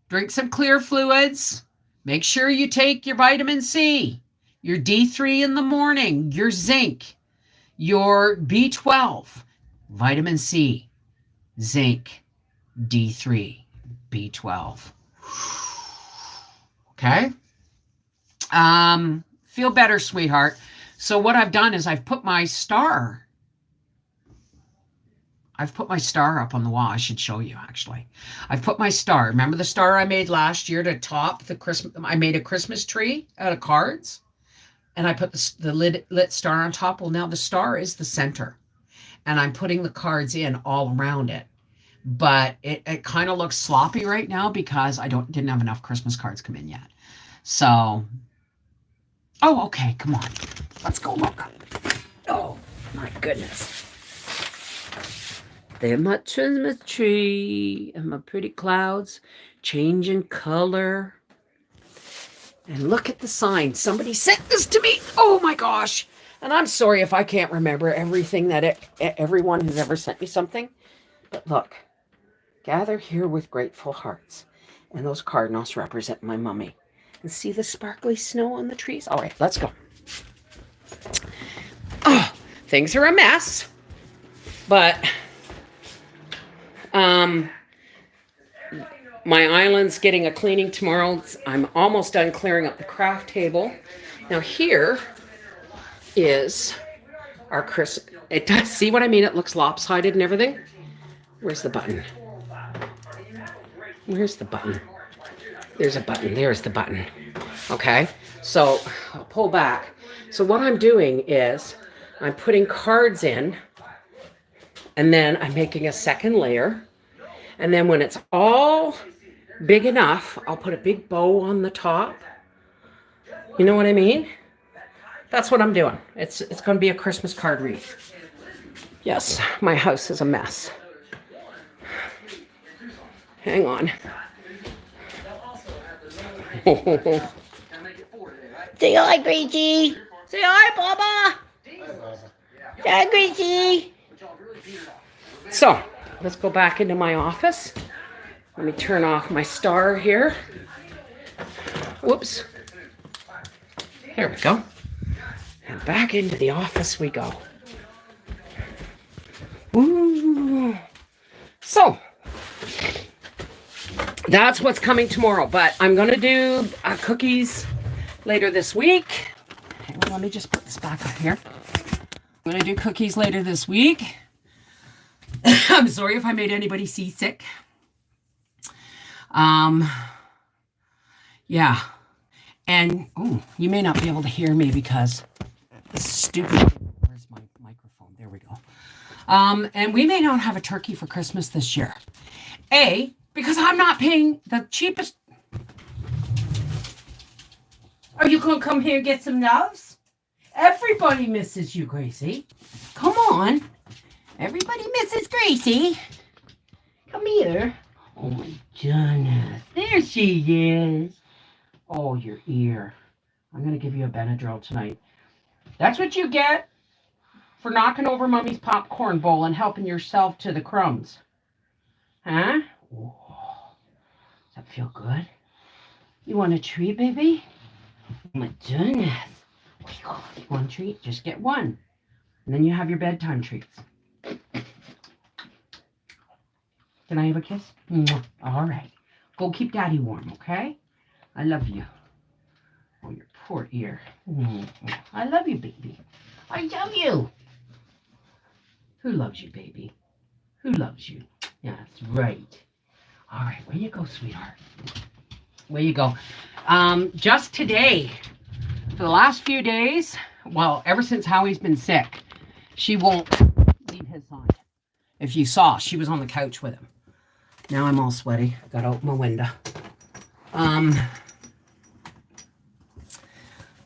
drink some clear fluids. Make sure you take your vitamin C, your D3 in the morning, your zinc, your B12, vitamin C, zinc, D3, B12. Okay? Feel better, sweetheart. So what I've done is I've put my star up on the wall. I should show you, actually. I've put my star. Remember the star I made last year to top the Christmas? I made a Christmas tree out of cards, and I put the lit star on top. Well, now the star is the center, and I'm putting the cards in all around it. But it kind of looks sloppy right now because I didn't have enough Christmas cards come in yet. So, oh, okay, come on. Let's go look. Oh, my goodness. There's my Christmas tree and my pretty clouds changing color. And look at the sign. Somebody sent this to me. Oh, my gosh. And I'm sorry if I can't remember everything that everyone who's ever sent me something. But look. Gather here with grateful hearts. And those cardinals represent my mummy. And see the sparkly snow on the trees? All right, let's go. Oh, things are a mess. But my island's getting a cleaning tomorrow. I'm almost done clearing up the craft table. Now here is our Christmas. It does, see what I mean? It looks lopsided and everything. Where's the button? Where's the button? There's a button. There's the button. Okay. So I'll pull back. So what I'm doing is I'm putting cards in, and then I'm making a second layer. And then when it's all big enough, I'll put a big bow on the top. You know what I mean? That's what I'm doing. It's going to be a Christmas card wreath. Yes, my house is a mess. Hang on. Say hi, Gracie. Say hi, Baba. Say hi, Gracie. So, let's go back into my office. Let me turn off my star here. Whoops. Here we go. And back into the office we go. Ooh. So, that's what's coming tomorrow. But I'm going to do cookies later this week. Okay, well, let me just put this back up here. I'm going to do cookies later this week. I'm sorry if I made anybody seasick. Yeah. And, you may not be able to hear me because this stupid... Where's my microphone? There we go. And we may not have a turkey for Christmas this year. Because I'm not paying the cheapest... Are you going to come here and get some loves? Everybody misses you, Gracie. Come on. Everybody misses Gracie. Come here. Oh, my goodness. There she is. Oh, your ear. I'm going to give you a Benadryl tonight. That's what you get for knocking over Mommy's popcorn bowl and helping yourself to the crumbs. Huh? Oh, does that feel good? You want a treat, baby? Oh, my goodness. You want a treat? Just get one. And then you have your bedtime treats. Can I have a kiss? All right. Go keep Daddy warm, okay? I love you. Oh, your poor ear. I love you, baby. I love you. Who loves you, baby? Who loves you? Yeah, that's right. All right, where you go, sweetheart? Where you go? Just today, for the last few days, well, ever since Howie's been sick, she won't leave his side. If you saw, she was on the couch with him. Now I'm all sweaty. Got to open my window.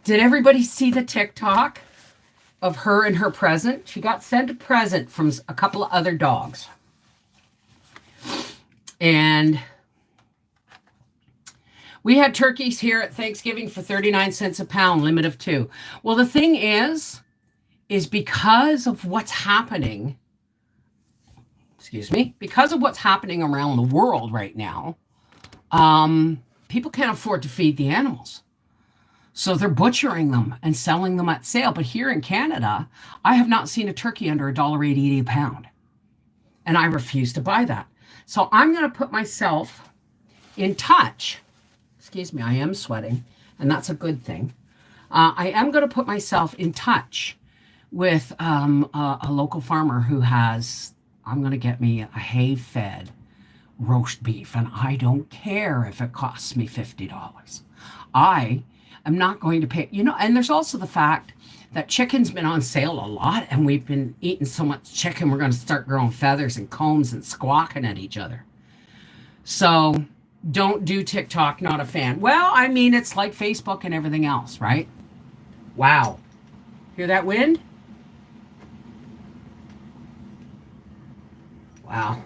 Did everybody see the TikTok of her and her present? She got sent a present from a couple of other dogs. And we had turkeys here at Thanksgiving for 39 cents a pound, limit of 2. Well, the thing is because of what's happening, because of what's happening around the world right now, people can't afford to feed the animals. So they're butchering them and selling them at sale. But here in Canada, I have not seen a turkey under $1.80 a pound. And I refuse to buy that. So I'm going to put myself in touch. Excuse me, I am sweating. And that's a good thing. I am going to put myself in touch with a local farmer who has... I'm going to get me a hay-fed roast beef. And I don't care if it costs me $50. I'm not going to pay, and there's also the fact that chicken's been on sale a lot and we've been eating so much chicken, we're going to start growing feathers and combs and squawking at each other. So don't do TikTok, not a fan. Well, I mean, it's like Facebook and everything else, right? Wow. Hear that wind? Wow.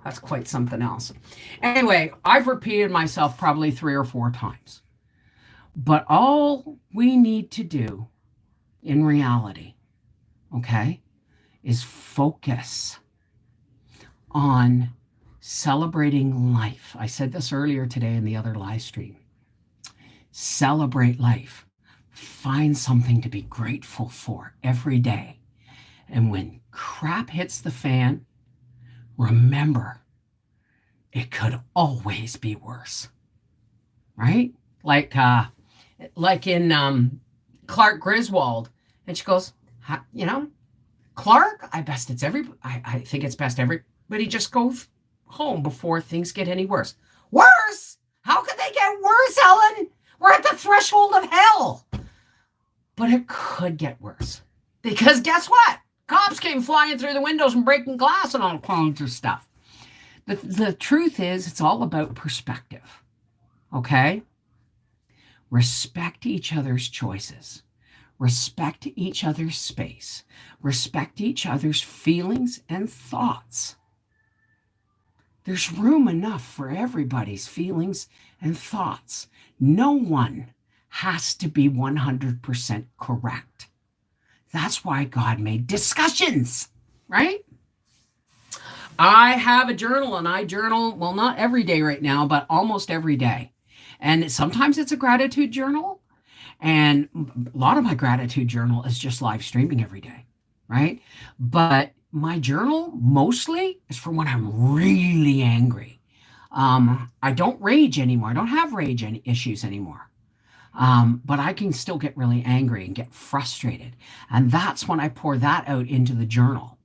That's quite something else. Anyway, I've repeated myself probably 3 or 4 times. But all we need to do in reality, okay, is focus on celebrating life. I said this earlier today in the other live stream. Celebrate life. Find something to be grateful for every day. And when crap hits the fan, remember, it could always be worse. Right? Like in Clark Griswold, and she goes, Clark, I think it's best everybody just goes home before things get any worse. Worse? How could they get worse, Ellen? We're at the threshold of hell. But it could get worse. Because guess what? Cops came flying through the windows and breaking glass and all kinds of stuff. The truth is, it's all about perspective. Okay? Respect each other's choices. Respect each other's space. Respect each other's feelings and thoughts. There's room enough for everybody's feelings and thoughts. No one has to be 100% correct. That's why God made discussions, right? I have a journal and I journal, well, not every day right now, but almost every day. And sometimes it's a gratitude journal. And a lot of my gratitude journal is just live streaming every day, right? But my journal mostly is for when I'm really angry. I don't rage anymore. I don't have rage issues anymore. But I can still get really angry and get frustrated. And that's when I pour that out into the journal.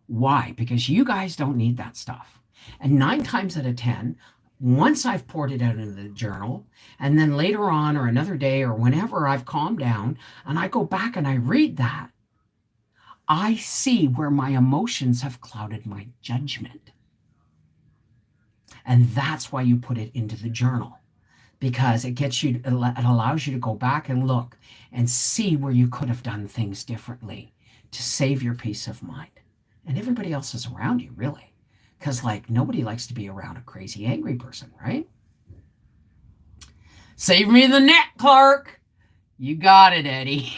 Why? Because you guys don't need that stuff. And 9 times out of 10, once I've poured it out into the journal, and then later on or another day or whenever I've calmed down and I go back and I read that, I see where my emotions have clouded my judgment. And that's why you put it into the journal, because it allows you to go back and look and see where you could have done things differently to save your peace of mind and everybody else is around you, really. Because like nobody likes to be around a crazy angry person, right? Save me the neck, Clark. You got it, Eddie.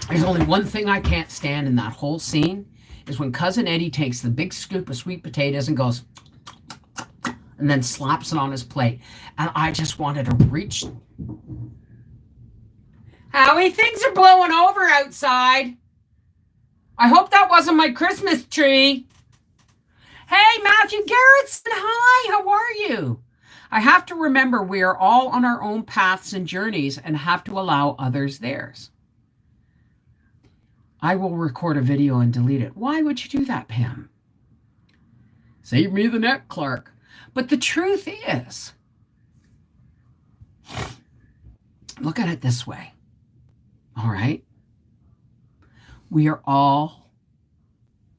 There's only one thing I can't stand in that whole scene is when Cousin Eddie takes the big scoop of sweet potatoes and goes and then slaps it on his plate. And I just wanted to reach. Howie, things are blowing over outside. I hope that wasn't my Christmas tree. Hey, Matthew Garrettson, hi, how are you? I have to remember we are all on our own paths and journeys and have to allow others theirs. I will record a video and delete it. Why would you do that, Pam? Save me the neck, Clark. But the truth is, look at it this way, all right? We are all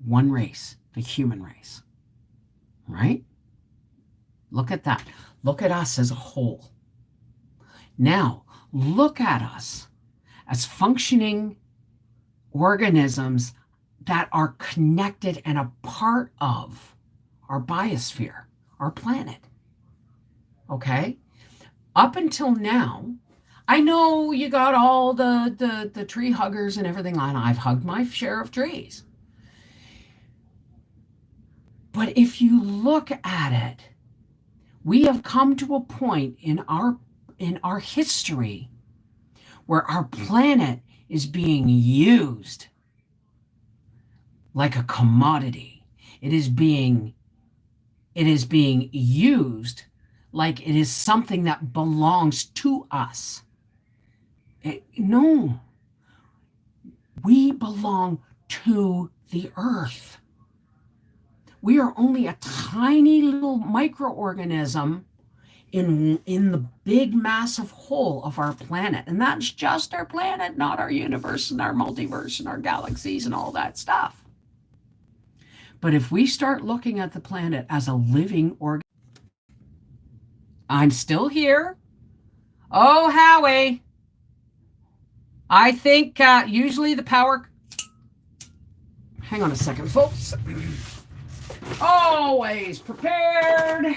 one race, the human race. Right? Look at that. Look at us as a whole. Now, look at us as functioning organisms that are connected and a part of our biosphere, our planet. Okay? Up until now, I know you got all the tree huggers and everything on. I've hugged my share of trees. But if you look at it, we have come to a point in our history where our planet is being used like a commodity. It is being used like it is something that belongs to us. No, we belong to the earth. We are only a tiny little microorganism in the big massive whole of our planet. And that's just our planet, not our universe and our multiverse and our galaxies and all that stuff. But if we start looking at the planet as a living organism, I'm still here. Oh, Howie. I think usually the power... Hang on a second, folks. Always prepared.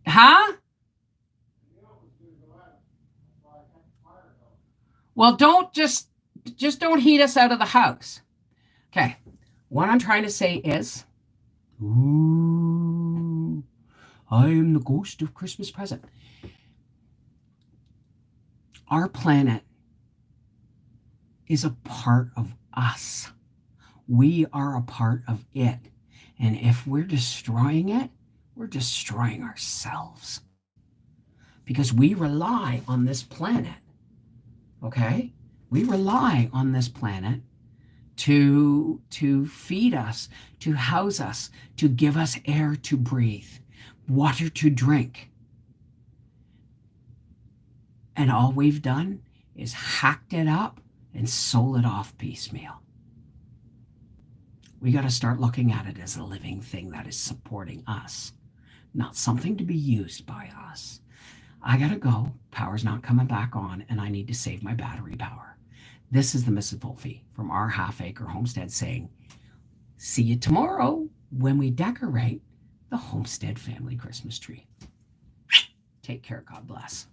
Huh? Well, don't just don't heat us out of the house. Okay. What I'm trying to say is, ooh, I am the ghost of Christmas present. Our planet is a part of us. We are a part of it. And if we're destroying it, we're destroying ourselves. Because we rely on this planet. Okay? We rely on this planet to feed us, to house us, to give us air to breathe, water to drink. And all we've done is hacked it up and sold it off piecemeal. We got to start looking at it as a living thing that is supporting us, not something to be used by us. I got to go. Power's not coming back on, and I need to save my battery power. This is the Mrs. Wolfie from our half-acre homestead saying, see you tomorrow when we decorate the homestead family Christmas tree. Take care. God bless.